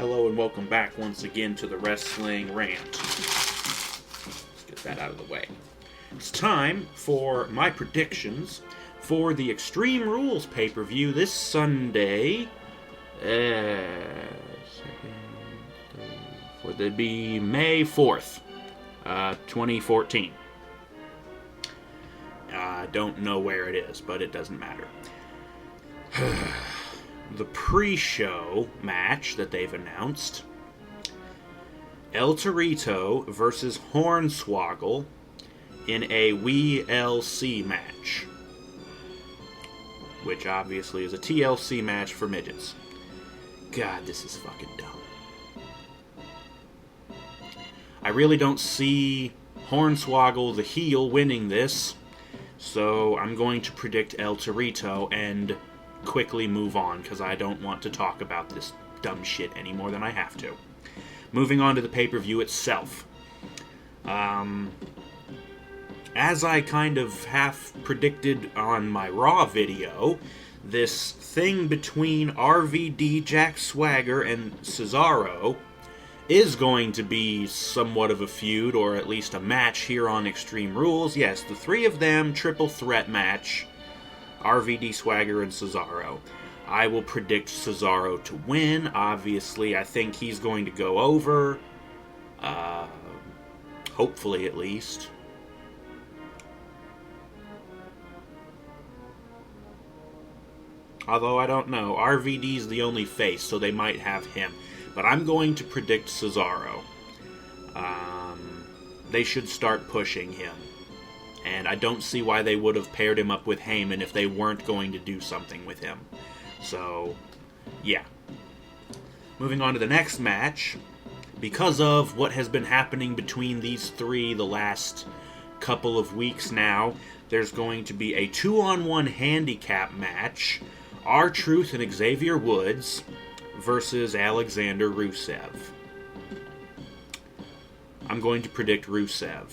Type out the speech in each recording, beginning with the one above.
Hello and welcome back once again to the Wrestling Rant. Let's get that out of the way. It's time for my predictions for the Extreme Rules pay-per-view this Sunday. That'd be May 4th, 2014. I don't know where it is, but it doesn't matter. The pre-show match that they've announced: El Torito versus Hornswoggle in a WeLC match, which obviously is a TLC match for midgets. God, this is fucking dumb. I really don't see Hornswoggle, the heel, winning this, so I'm going to predict El Torito and quickly move on, because I don't want to talk about this dumb shit any more than I have to. Moving on to the pay-per-view itself. As I kind of half predicted on my Raw video, this thing between RVD, Jack Swagger, and Cesaro is going to be somewhat of a feud, or at least a match here on Extreme Rules. Yes, the three of them, triple threat match. RVD, Swagger, and Cesaro. I will predict Cesaro to win. Obviously, I think he's going to go over. Hopefully, at least. Although, I don't know. RVD's the only face, so they might have him. But I'm going to predict Cesaro. They should start pushing him. And I don't see why they would have paired him up with Heyman if they weren't going to do something with him. So, yeah. Moving on to the next match. Because of what has been happening between these three the last couple of weeks now, there's going to be a 2-on-1 handicap match. R-Truth and Xavier Woods versus Alexander Rusev. I'm going to predict Rusev.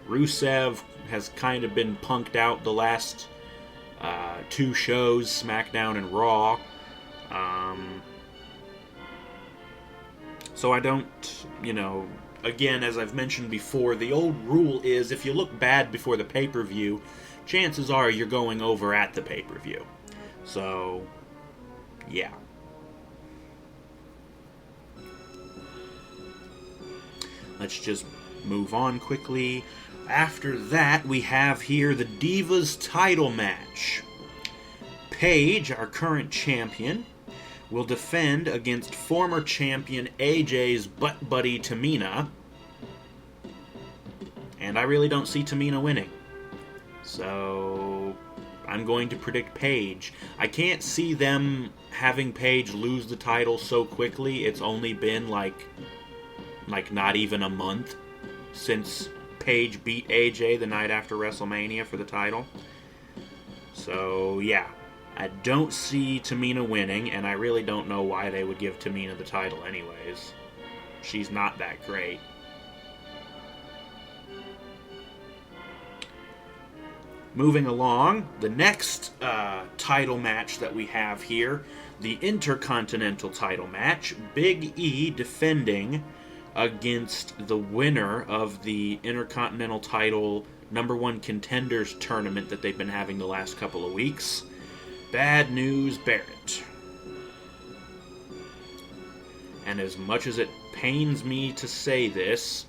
Rusev has kind of been punked out the last two shows, SmackDown and Raw. So I don't, again, as I've mentioned before, the old rule is if you look bad before the pay-per-view, chances are you're going over at the pay-per-view. So, yeah. Let's just move on quickly. After that, we have here the Divas title match. Paige, our current champion, will defend against former champion AJ's butt buddy Tamina. And I really don't see Tamina winning. So, I'm going to predict Paige. I can't see them having Paige lose the title so quickly. It's only been like not even a month since Paige beat AJ the night after WrestleMania for the title. So, yeah. I don't see Tamina winning, and I really don't know why they would give Tamina the title anyways. She's not that great. Moving along, the next title match that we have here, the Intercontinental title match. Big E defending against the winner of the Intercontinental title #1 contenders tournament that they've been having the last couple of weeks. Bad News Barrett. And as much as it pains me to say this,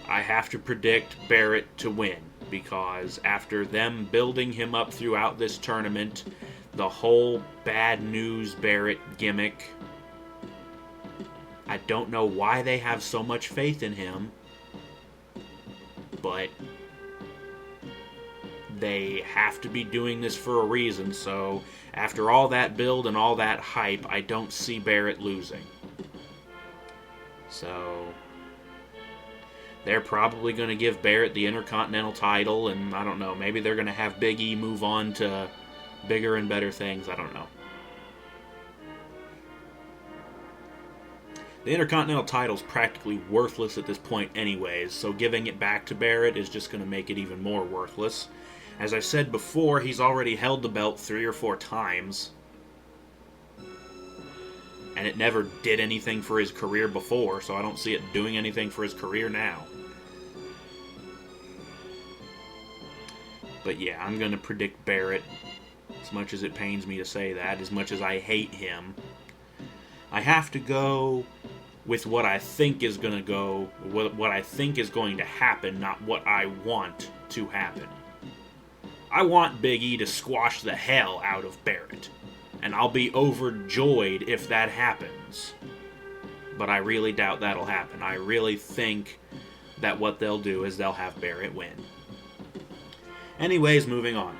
I have to predict Barrett to win, because after them building him up throughout this tournament, the whole Bad News Barrett gimmick, I don't know why they have so much faith in him, but they have to be doing this for a reason. So after all that build and all that hype, I don't see Barrett losing. So they're probably going to give Barrett the Intercontinental title, and I don't know, maybe they're going to have Big E move on to bigger and better things. I don't know. The Intercontinental title's practically worthless at this point anyways, so giving it back to Barrett is just going to make it even more worthless. As I said before, he's already held the belt 3 or 4 times. And it never did anything for his career before, so I don't see it doing anything for his career now. But yeah, I'm going to predict Barrett, as much as it pains me to say that, as much as I hate him. I have to go with what I think is going to what I think is going to happen, not what I want to happen. I want Big E to squash the hell out of Barrett, and I'll be overjoyed if that happens. But I really doubt that'll happen. I really think that what they'll do is they'll have Barrett win. Anyways, moving on.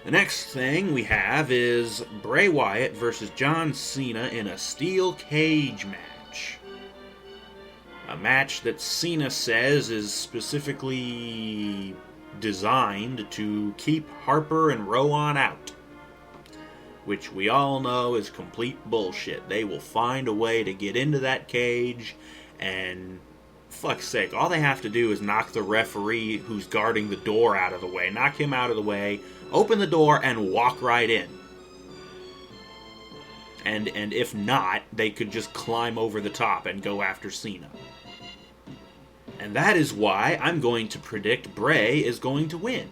The next thing we have is Bray Wyatt versus John Cena in a steel cage match. A match that Cena says is specifically designed to keep Harper and Rowan out. Which we all know is complete bullshit. They will find a way to get into that cage, and fuck's sake, all they have to do is knock the referee who's guarding the door out of the way, knock him out of the way, open the door, and walk right in. And if not, they could just climb over the top and go after Cena. And that is why I'm going to predict Bray is going to win.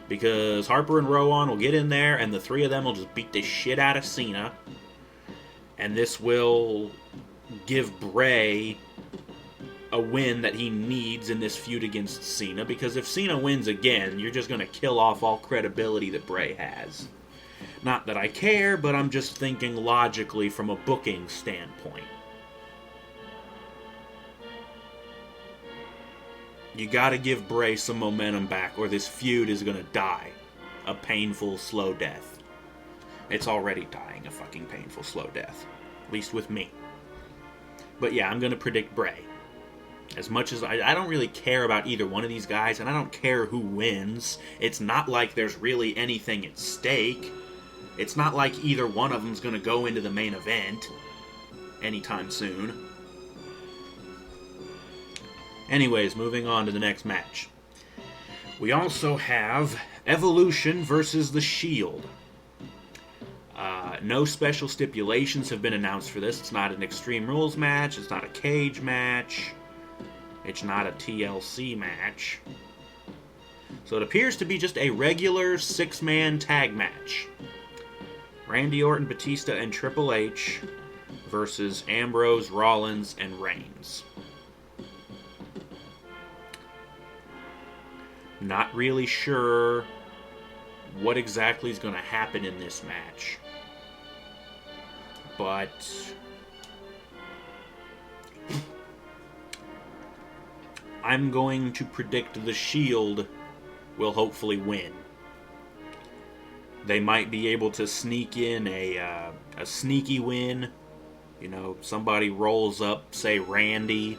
Because Harper and Rowan will get in there, and the three of them will just beat the shit out of Cena. And this will give Bray a win that he needs in this feud against Cena, because if Cena wins again, you're just going to kill off all credibility that Bray has. Not that I care, but I'm just thinking logically from a booking standpoint. You gotta give Bray some momentum back, or this feud is gonna die a painful, slow death. It's already dying a fucking painful, slow death. At least with me. But yeah, I'm gonna predict Bray. As much as I don't really care about either one of these guys, and I don't care who wins. It's not like there's really anything at stake. It's not like either one of them's gonna go into the main event anytime soon. Anyways, moving on to the next match. We also have Evolution versus The Shield. No special stipulations have been announced for this. It's not an Extreme Rules match. It's not a cage match. It's not a TLC match. So it appears to be just a regular 6-man tag match. Randy Orton, Batista, and Triple H versus Ambrose, Rollins, and Reigns. Not really sure what exactly is going to happen in this match. But I'm going to predict The Shield will hopefully win. They might be able to sneak in a sneaky win. You know, somebody rolls up, say Randy.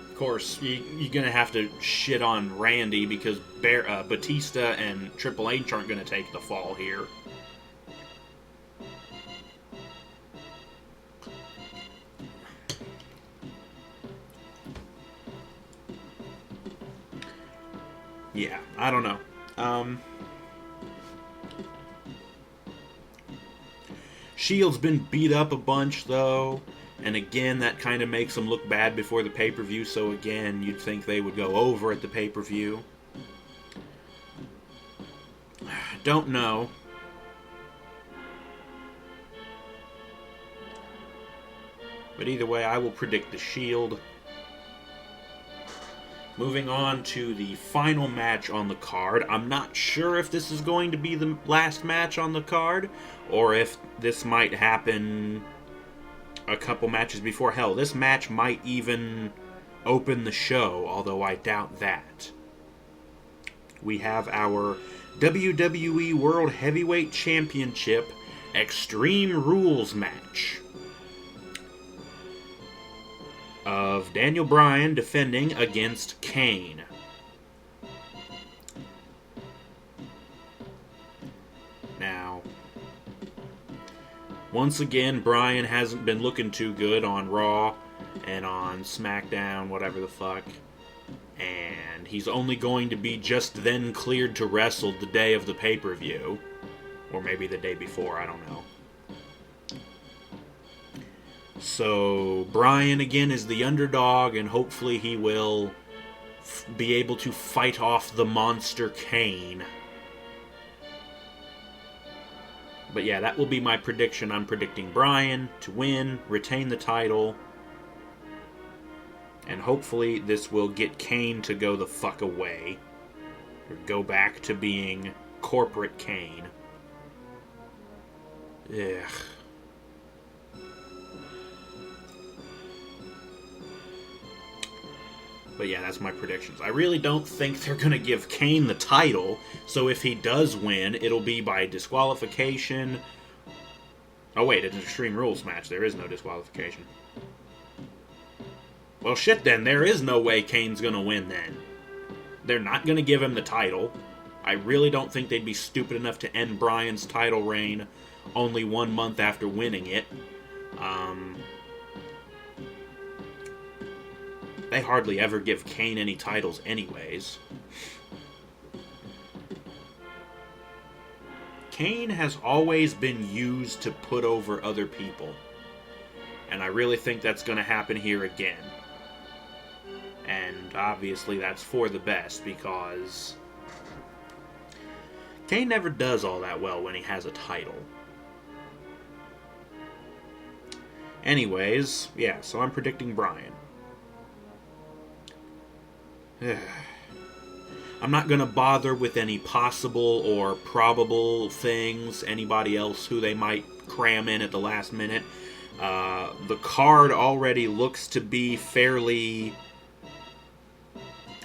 Of course, you're going to have to shit on Randy because Batista and Triple H aren't going to take the fall here. Yeah, I don't know. Shield's been beat up a bunch, though. And again, that kind of makes them look bad before the pay-per-view, so again, you'd think they would go over at the pay-per-view. Don't know. But either way, I will predict The Shield. Moving on to the final match on the card. I'm not sure if this is going to be the last match on the card, or if this might happen a couple matches before. Hell, this match might even open the show, although I doubt that. We have our WWE World Heavyweight Championship Extreme Rules match of Daniel Bryan defending against Kane. Now, once again, Bryan hasn't been looking too good on Raw and on SmackDown, whatever the fuck. And he's only going to be just then cleared to wrestle the day of the pay-per-view. Or maybe the day before, I don't know. So, Bryan again is the underdog, and hopefully he will be able to fight off the monster Kane. But yeah, that will be my prediction. I'm predicting Bryan to win, retain the title, and hopefully this will get Kane to go the fuck away. Or go back to being corporate Kane. Ugh. But yeah, that's my predictions. I really don't think they're going to give Kane the title, so if he does win, it'll be by disqualification. Oh wait, it's an Extreme Rules match. There is no disqualification. Well shit then, there is no way Kane's going to win then. They're not going to give him the title. I really don't think they'd be stupid enough to end Bryan's title reign only 1 month after winning it. They hardly ever give Kane any titles anyways. Kane has always been used to put over other people. And I really think that's going to happen here again. And obviously that's for the best, because Kane never does all that well when he has a title. Anyways, yeah, so I'm predicting Bryan. I'm not going to bother with any possible or probable things, anybody else who they might cram in at the last minute. The card already looks to be fairly,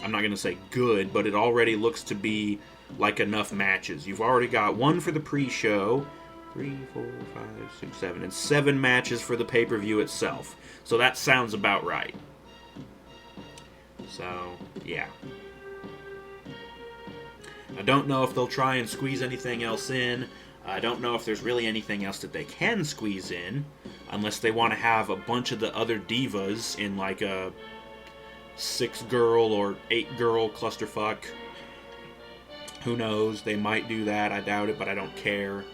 I'm not going to say good, but it already looks to be like enough matches. You've already got one for the pre-show, 3, 4, 5, 6, 7, and 7 matches for the pay-per-view itself. So that sounds about right. So, yeah. I don't know if they'll try and squeeze anything else in. I don't know if there's really anything else that they can squeeze in, unless they want to have a bunch of the other divas in like a 6-girl or 8-girl clusterfuck. Who knows? They might do that. I doubt it, but I don't care.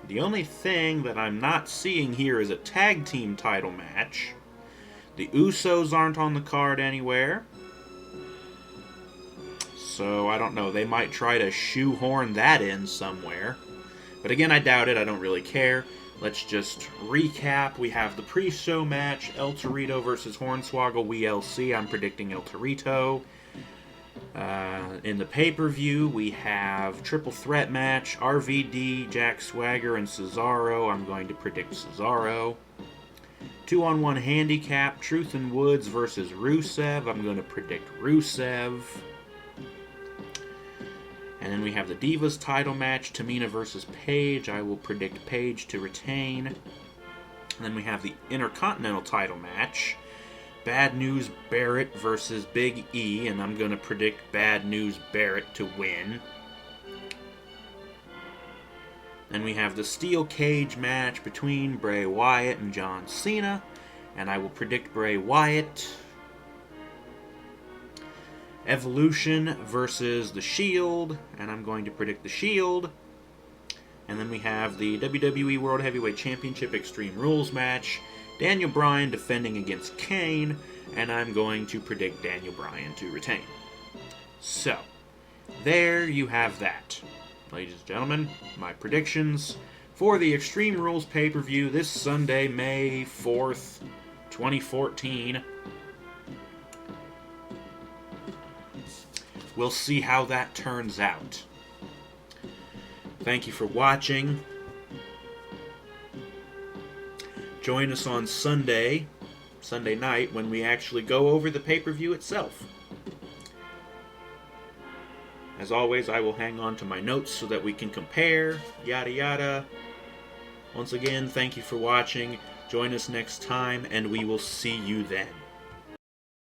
The only thing that I'm not seeing here is a tag team title match. The Usos aren't on the card anywhere. So, I don't know. They might try to shoehorn that in somewhere. But again, I doubt it. I don't really care. Let's just recap. We have the pre-show match, El Torito versus Hornswoggle WLC. I'm predicting El Torito. In the pay-per-view, we have triple threat match, RVD, Jack Swagger, and Cesaro. I'm going to predict Cesaro. 2-on-1 handicap, Truth and Woods versus Rusev. I'm going to predict Rusev. And then we have the Divas title match, Tamina versus Paige. I will predict Paige to retain. And then we have the Intercontinental title match, Bad News Barrett versus Big E, and I'm going to predict Bad News Barrett to win. Then we have the Steel Cage match between Bray Wyatt and John Cena, and I will predict Bray Wyatt. Evolution versus The Shield, and I'm going to predict The Shield. And then we have the WWE World Heavyweight Championship Extreme Rules match, Daniel Bryan defending against Kane, and I'm going to predict Daniel Bryan to retain. So, there you have that. Ladies and gentlemen, my predictions for the Extreme Rules pay-per-view this Sunday, May 4th, 2014. We'll see how that turns out. Thank you for watching. Join us on Sunday night, when we actually go over the pay-per-view itself. As always, I will hang on to my notes so that we can compare, yada yada. Once again, thank you for watching. Join us next time, and we will see you then.